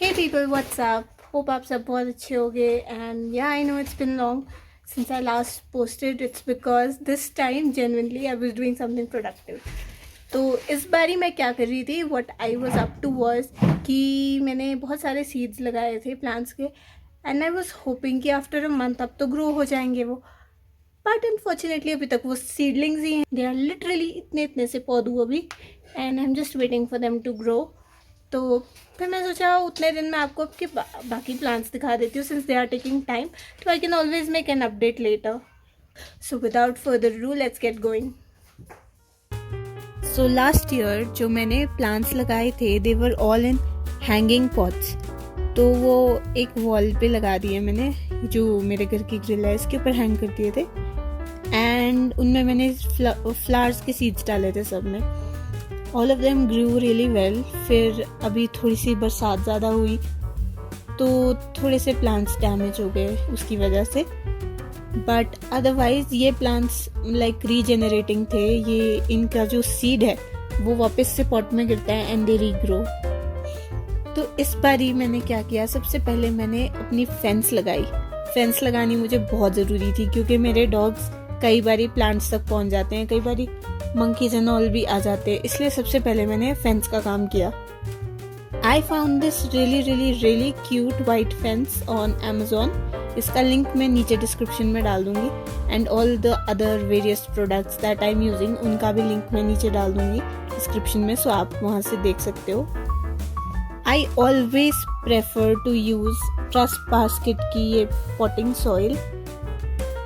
Hey people, what's up? Hope आप सब बहुत अच्छे होगे and yeah, I know it's been long since I last posted. It's because this time genuinely I was doing something productive. तो इस बारी मैं क्या कर रही थी, what I was up to was कि मैंने बहुत सारे seeds लगाए थे plants के and I was hoping कि after a month अब तो grow हो जाएंगे वो. बट अनफॉर्चुनेटली अभी तक वो सीडलिंग्स ही हैं. दे आर लिटरली इतने इतने से पौधों अभी and I am just waiting for them to grow. तो फिर मैं सोचा उतने दिन में आपको आपके बाकी प्लांट्स दिखा देती हूँ since they are taking time, तो I can always make an update later. So without further do let's get going. So last year जो मैंने प्लांट्स लगाए थे they were all in hanging pots. तो वो एक वॉल पे लगा दिए मैंने, जो मेरे घर की ग्रिल है इसके ऊपर हैंग कर दिए थे. एंड उनमें मैंने फ्लावर्स के सीड्स डाले थे सब में. All of them grew really well. फिर अभी थोड़ी सी बरसात ज़्यादा हुई तो थोड़े से प्लांट्स डैमेज हो गए उसकी वजह से. बट अदरवाइज ये प्लांट्स लाइक रीजेनरेटिंग थे. ये इनका जो सीड है वो वापस से पॉट में गिरता है एंड दे रीग्रो. तो इस बारी मैंने क्या किया, सबसे पहले मैंने अपनी फेंस लगाई. फेंस लगानी मुझे बहुत ज़रूरी थी क्योंकि मेरे डॉग्स कई बारी प्लांट्स तक पहुंच जाते हैं, कई बारी मंकीज एंड ऑल भी आ जाते हैं, इसलिए सबसे पहले मैंने फेंस का काम किया. I found this really cute white fence on Amazon. इसका लिंक मैं नीचे डिस्क्रिप्शन में डाल दूंगी and all the other various products that I am using उनका भी लिंक मैं नीचे डाल दूंगी डिस्क्रिप्शन में, सो आप वहाँ से देख सकते हो. I always prefer to use trust basket की ये पॉटिंग सॉइल.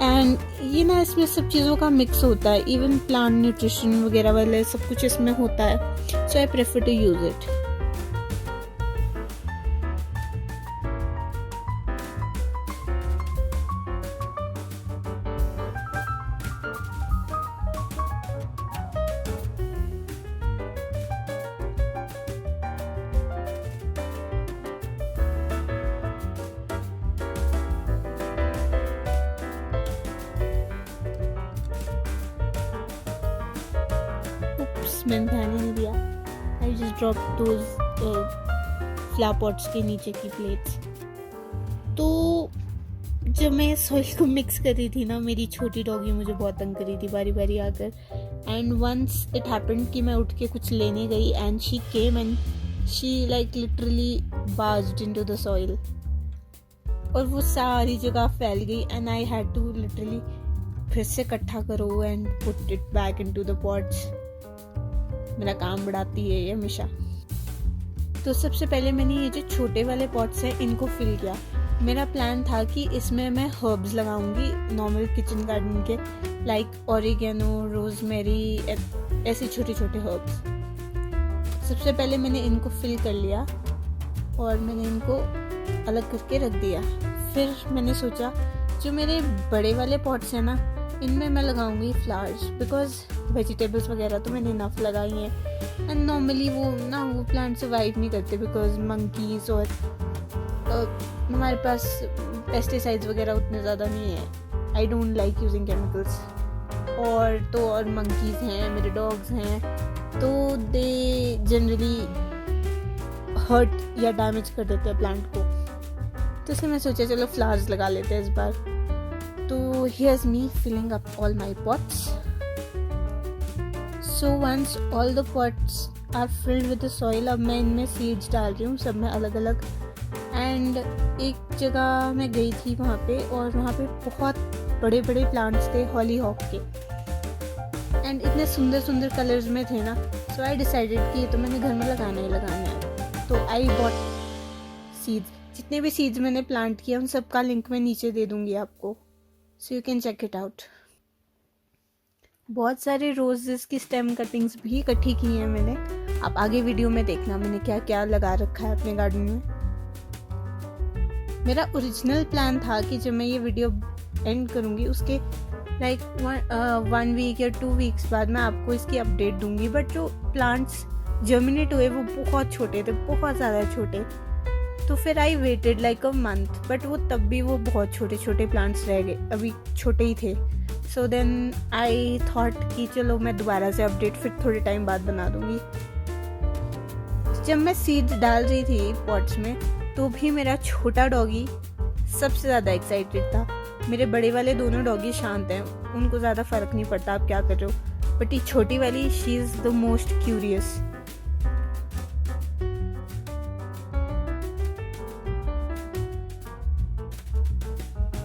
एंड ये ना इसमें सब चीज़ों का मिक्स होता है, इवन प्लांट न्यूट्रिशन वगैरह वाले सब कुछ इसमें होता है, so I prefer to use it. मैंने ध्यान ही नहीं दिया. I just drop those flower pots के नीचे की प्लेट्स. तो जब मैं सॉइल को मिक्स कर रही थी ना, मेरी छोटी डॉगी मुझे बहुत तंग कर रही थी बारी बारी आकर. एंड वंस इट हैपेंड कि मैं उठ के कुछ लेने गई and she came and she like literally barged into the soil और वो सारी जगह फैल गई and I had to literally फिर से इकट्ठा करो and put it back into the pots. मेरा काम बढ़ाती है ये हमेशा. तो सबसे पहले मैंने ये जो छोटे वाले पॉट्स हैं इनको फिल किया. मेरा प्लान था कि इसमें मैं हर्ब्स लगाऊंगी नॉर्मल किचन गार्डन के, लाइक ऑरिगेनो, रोजमेरी, ऐसे छोटे छोटे हर्ब्स. सबसे पहले मैंने इनको फिल कर लिया और मैंने इनको अलग करके रख दिया. फिर मैंने सोचा जो मेरे बड़े वाले पॉट्स हैं ना, इनमें मैं लगाऊंगी फ्लावर्स बिकॉज वेजिटेबल्स वगैरह तो मैंने इनफ लगाई हैं एंड नॉर्मली वो प्लांट सर्वाइव नहीं करते बिकॉज मंकीज और हमारे पास पेस्टिसाइड्स वगैरह उतने ज़्यादा नहीं है. I don't like using chemicals. और मंकीज हैं, मेरे डॉग्स हैं, तो दे जनरली हर्ट या डैमेज कर देते हैं प्लांट को. तो इसलिए मैं सोचा चलो फ्लावर्स लगा लेते हैं इस बार. तो here's me filling up all my pots. So once all the pots are filled with the soil, अब मैं इनमें seeds डाल रही हूँ सब में अलग अलग. एंड एक जगह मैं गई थी वहाँ पे और वहाँ पे बहुत बड़े बड़े प्लांट्स थे हॉलीहॉक के एंड इतने सुंदर सुंदर कलर्स में थे ना. सो आई डिसाइडेड कि ये तो मैंने घर में लगाना ही लगाना है. तो आई बॉट सीड्स. जितने भी सीड्स मैंने प्लांट किया उन सब का लिंक मैं नीचे दे दूँगी आपको, so you can check it out. बहुत सारे रोजेस की स्टेम कटिंग्स भी इकट्ठी की हैं मैंने. आप आगे वीडियो में देखना मैंने क्या क्या लगा रखा है अपने गार्डन में. मेरा ओरिजिनल प्लान था कि जब मैं ये वीडियो एंड करूँगी उसके लाइक 1 वीक या 2 वीक्स बाद मैं आपको इसकी अपडेट दूंगी. बट जो प्लांट्स जर्मिनेट हुए वो बहुत छोटे थे, बहुत ज़्यादा छोटे. तो फिर I waited like a month, but वो तब भी वो बहुत छोटे छोटे प्लांट्स रह गए, अभी छोटे ही थे. सो देन आई थॉट कि चलो मैं दोबारा से अपडेट फिर थोड़े टाइम बाद बना दूंगी. जब मैं सीड डाल रही थी पॉट्स में तो भी मेरा छोटा डॉगी सबसे ज़्यादा एक्साइटेड था। मेरे बड़े वाले दोनों डॉगी शांत हैं, उनको ज़्यादा फ़र्क नहीं पड़ता आप क्या कर रहे हो, बट ये छोटी वाली she is the most curious.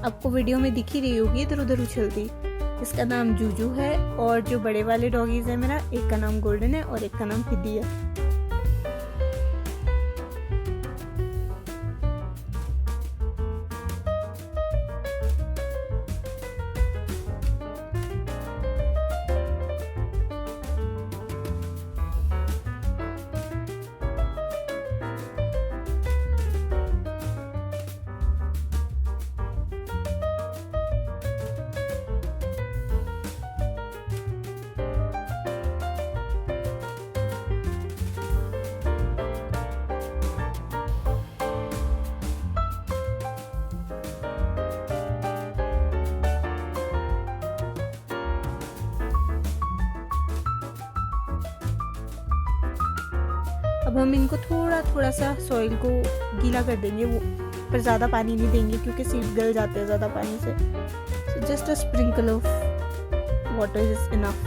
आपको वीडियो में दिख ही रही होगी इधर उधर उछलती। इसका नाम जूजू है, और जो बड़े वाले डॉगीज है मेरा, एक का नाम गोल्डन है और एक का नाम फिदी है। अब हम इनको थोड़ा सा सॉइल को गीला कर देंगे, वो पर ज़्यादा पानी नहीं देंगे क्योंकि सीड गल जाते हैं ज़्यादा पानी से। So just a sprinkle of water is enough.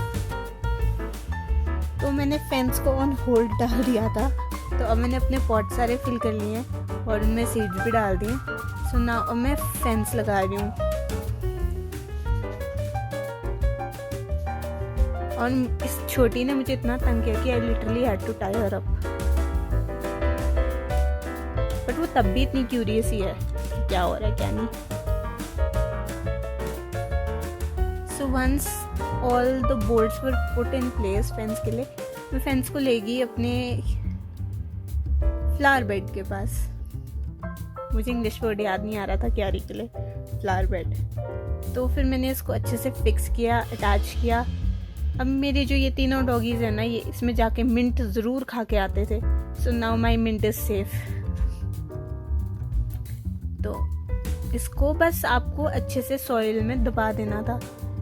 तो मैंने फेंस को ऑन होल्ड डाल दिया था, तो अब मैंने अपने पॉट सारे फिल कर लिए हैं और उनमें सीड्स भी डाल दिए। सो नाउ अब मैं फेंस लगा रही हूँ, और इस छोटी ने मुझे इतना तंग किया कि I literally had to tie her up. But वो तब भी इतनी क्यूरियस ही है कि क्या हो रहा है क्या नहीं। So once all the bolts were put in place fence के लिए, मैं फेंस को ले गई अपने फ्लावर बेड के पास। मुझे इंग्लिश वर्ड याद नहीं आ रहा था क्यारी के लिए, फ्लावर बेड। तो फिर मैंने इसको अच्छे से फिक्स किया, अटैच किया। अब मेरे जो ये तीनों डॉगीज हैं ना, ये इसमें जाके मिंट ज़रूर खा के आते थे। So now my mint is safe. तो इसको बस आपको अच्छे से सॉइल में दबा देना था,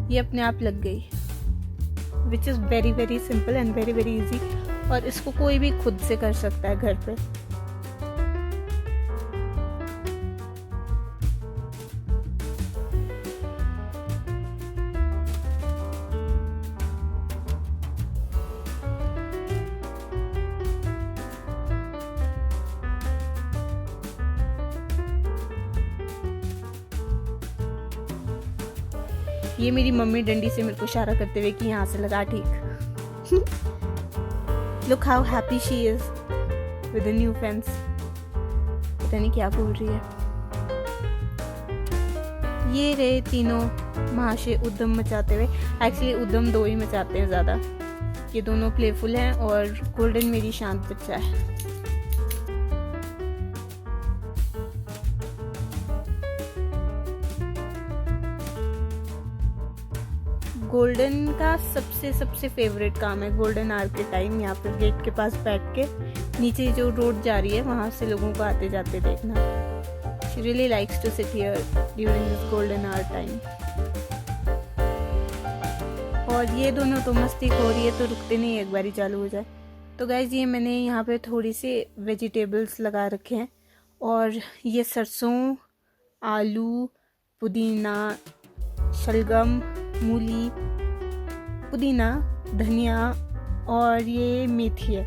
ये अपने आप लग गई, which is very very simple and very very easy. और इसको कोई भी खुद से कर सकता है घर पे। ये मेरी मम्मी डंडी से मेरे को इशारा करते हुए कि यहाँ से लगा ठीक। Look how happy she is with the new fence. पता नहीं क्या बोल रही है। ये रहे तीनों महाशय उद्यम मचाते हुए। एक्चुअली उद्यम दो ही मचाते हैं ज़्यादा, ये दोनों प्लेफुल हैं और गोल्डन मेरी शांत बच्चा है। गोल्डन का सबसे फेवरेट काम है गोल्डन आवर के टाइम यहाँ पर गेट के पास बैठ के नीचे जो रोड जा रही है वहाँ से लोगों को आते जाते देखना। She really likes to sit here during this golden hour time. और ये दोनों तो मस्ती खो रही है, तो रुकते नहीं एक बारी चालू हो जाए। तो गाइज ये मैंने यहाँ पे थोड़ी सी वेजिटेबल्स लगा रखे हैं, और ये सरसों, आलू, पुदीना, शलगम, मूली, पुदीना, धनिया और ये मेथी है।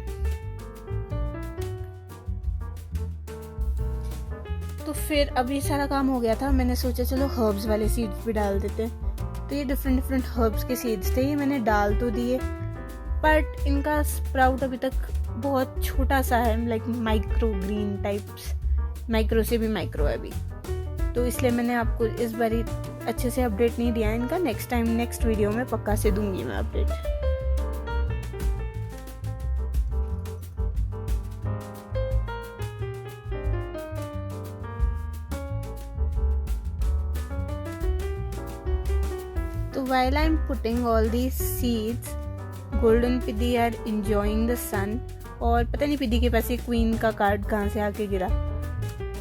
तो फिर अब ये सारा काम हो गया था, मैंने सोचा चलो हर्ब्स वाले सीड्स भी डाल देते हैं। तो ये डिफरेंट हर्ब्स के सीड्स थे, ये मैंने डाल तो दिए, बट इनका स्प्राउट अभी तक बहुत छोटा सा है, like micro green types, micro से भी माइक्रो है अभी। तो इसलिए मैंने आपको इस बारी अच्छे से अपडेट नहीं दिया है इनका। नेक्स्ट टाइम नेक्स्ट वीडियो में पक्का से दूंगी मैं अपडेट। तो while I'm putting all these seeds, golden piddy are enjoying the sun। और पता नहीं पिदी के पास ये क्वीन का कार्ड कहाँ से आके गिरा,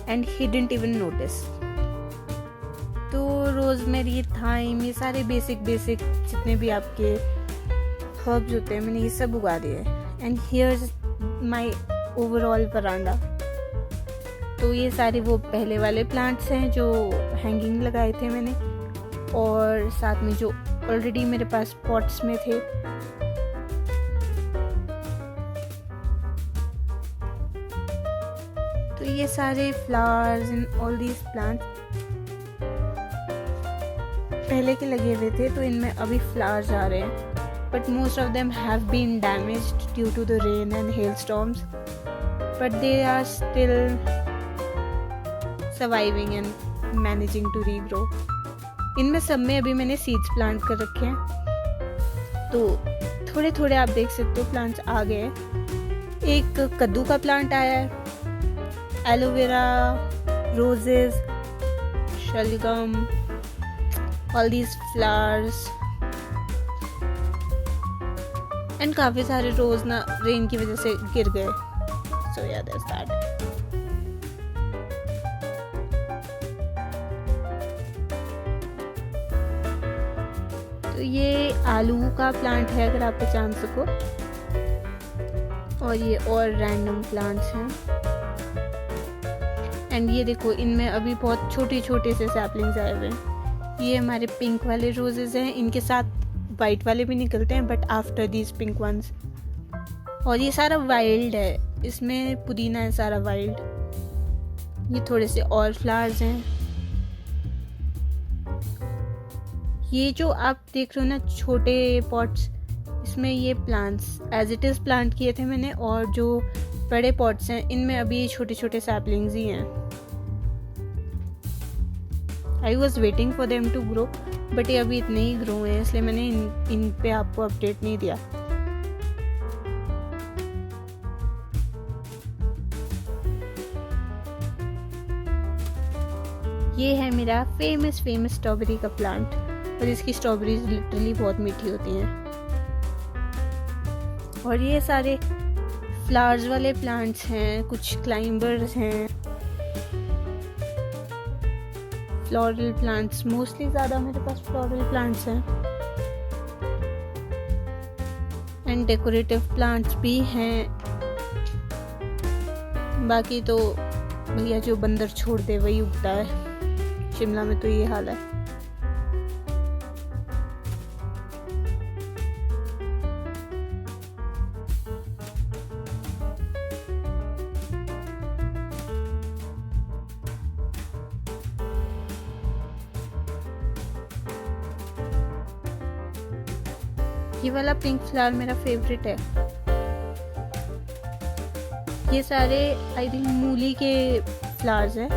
and he didn't even notice. तो रोज़मेरी, थाइम, ये सारे बेसिक जितने भी आपके हर्ब्स होते हैं मैंने ये सब उगा दिए। And here is my overall veranda. तो ये सारे वो पहले वाले प्लांट्स हैं जो हैंगिंग लगाए थे मैंने, और साथ में जो ऑलरेडी मेरे पास पॉट्स में थे। तो ये सारे flowers and all these plants पहले के लगे हुए थे, तो इनमें अभी फ्लावर्स आ रहे हैं, but most of them have been damaged due to the rain and hailstorms, but they are still surviving and managing to regrow. इनमें सब में अभी मैंने सीड्स प्लांट कर रखे हैं, तो थोड़े थोड़े आप देख सकते हो प्लांट्स आ गए हैं। एक कद्दू का प्लांट आया है, एलोवेरा, रोजेस, शलगम, all these flowers, एंड काफ़ी सारे रोज़ ना रेन की वजह से गिर गए। सो या दैट्स दैट। तो ये आलू का प्लांट है अगर आप पहचान सको, और ये और रैंडम प्लांट्स हैं। एंड ये देखो इनमें अभी बहुत छोटे छोटे से सैपलिंग्स आए हुए हैं। ये हमारे पिंक वाले रोजेस हैं, इनके साथ वाइट वाले भी निकलते हैं, but after these pink ones. और ये सारा वाइल्ड है, इसमें पुदीना है सारा वाइल्ड। ये थोड़े से और फ्लावर्स हैं। ये जो आप देख रहे हो ना छोटे पॉट्स, इसमें ये plants as it is plant किए थे मैंने, और जो बड़े पॉट्स हैं इनमें अभी छोटे छोटे सैपलिंग्स ही हैं। I was waiting for them to grow, but ये अभी इतने ही ग्रो हैं, इसलिए मैंने इन पे आपको अपडेट नहीं दिया। ये है मेरा फेमस स्ट्रॉबेरी का प्लांट, और इसकी स्ट्रॉबेरीज लिटरली बहुत मीठी होती हैं। और ये सारे फ्लावर्स वाले प्लांट्स हैं, कुछ क्लाइंबर्स हैं, फ्लोरल प्लांट्स, मोस्टली ज़्यादा मेरे पास फ्लोरल प्लांट्स हैं, एंड डेकोरेटिव प्लांट्स भी हैं। बाकी तो भैया जो बंदर छोड़ दे वही उगता है, शिमला में तो ये हाल है। ये वाला पिंक फ्लावर मेरा फेवरेट है। ये सारे आई थिंक मूली के फ्लावर्स हैं,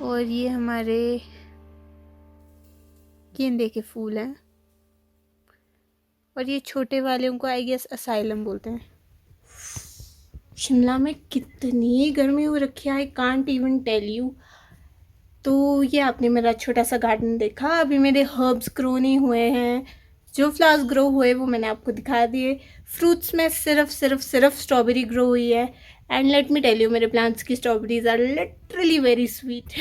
और ये हमारे गेंदे के फूल हैं, और ये छोटे वालों को आई गेस असाइलम बोलते हैं। शिमला में कितनी गर्मी हो रखी है, I can't even tell you. तो ये आपने मेरा छोटा सा गार्डन देखा। अभी मेरे हर्ब्स ग्रो नहीं हुए हैं, जो फ्लावर्स ग्रो हुए वो मैंने आपको दिखा दिए। फ्रूट्स में सिर्फ स्ट्रॉबेरी ग्रो हुई है, and let me tell you मेरे प्लांट्स की strawberries are literally very sweet.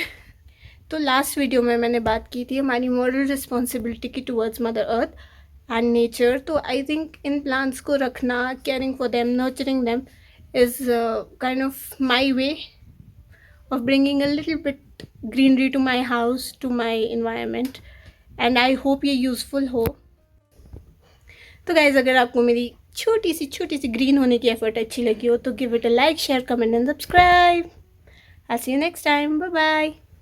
तो लास्ट वीडियो में मैंने बात की थी हमारी मॉरल रिस्पॉन्सिबिलिटी की towards mother earth and nature. तो आई थिंक इन प्लांट्स को रखना, caring for them, nurturing them is kind of my way of bringing a little bit greenery to my house, to my environment, and I hope ये useful हो। तो guys, अगर आपको मेरी छोटी सी ग्रीन होने की एफर्ट अच्छी लगी हो तो give it a like, share, comment and subscribe. I'll see you next time. Bye bye.